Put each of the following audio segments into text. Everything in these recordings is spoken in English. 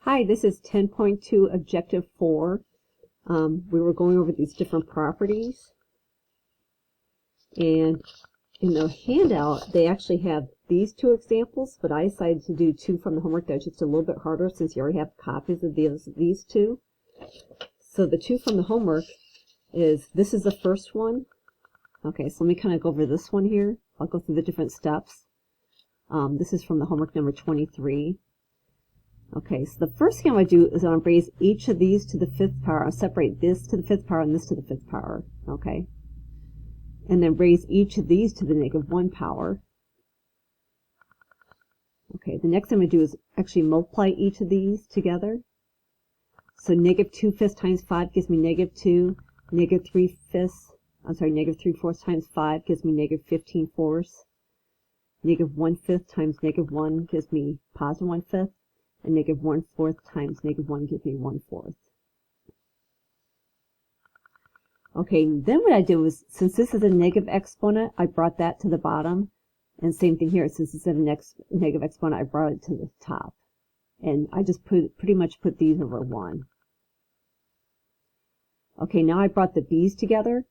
Hi, this is 10.2 Objective 4. We were going over these different properties. And in the handout, they actually have these two examples, but I decided to do two from the homework that are just a little bit harder since you already have copies of these two. So the two from the homework this is the first one. Okay, so let me kind of go over this one here. I'll go through the different steps. This is from the homework number 23. Okay, so the first thing I'm going to do is I'm going to raise each of these to the fifth power. I'll separate this to the fifth power and this to the fifth power. Okay, and then raise each of these to the -1 power. Okay, the next thing I'm going to do is actually multiply each of these together. So -2/5 times 5 gives me -2. -3/4 times 5 gives me -15/4. -1/5 times -1 gives me +1/5. And -1/4 times -1 gives me 1/4. Okay, then what I did was, since this is a negative exponent, I brought that to the bottom. And same thing here, since it's a negative exponent, I brought it to the top. And I just pretty much put these over 1. Okay, now I brought the b's together.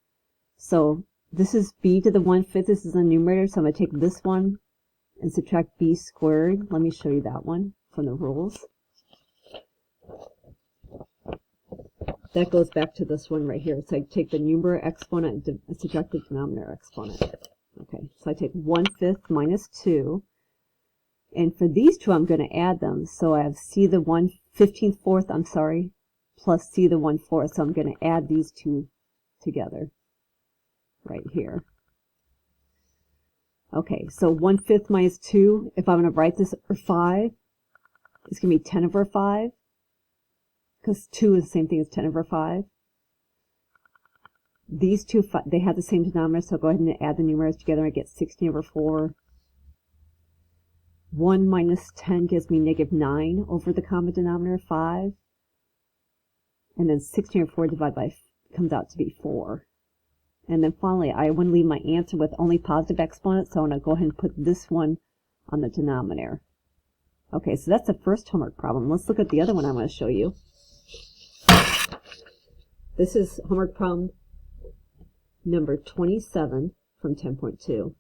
So this is b to the 1/5. This is a numerator, so I'm going to take this one and subtract b squared. Let me show you that one from the rules. That goes back to this one right here. So I take the numerator exponent and subtract the denominator exponent. Okay, so I take 1/5 minus 2. And for these two, I'm going to add them. So I have c the 15/4, plus c the 1/4. So I'm going to add these two together right here. Okay, so 1/5 minus 2, if I'm going to write this over 5, it's going to be 10 over 5, because 2 is the same thing as 10 over 5. These two, they have the same denominator, so I'll go ahead and add the numerators together. I get 16 over 4. 1 minus 10 gives me -9 over the common denominator, 5. And then 16 over 4 divided by comes out to be 4. And then finally, I want to leave my answer with only positive exponents, so I'm going to go ahead and put this one on the denominator. Okay, so that's the first homework problem. Let's look at the other one I'm going to show you. This is homework problem number 27 from 10.2.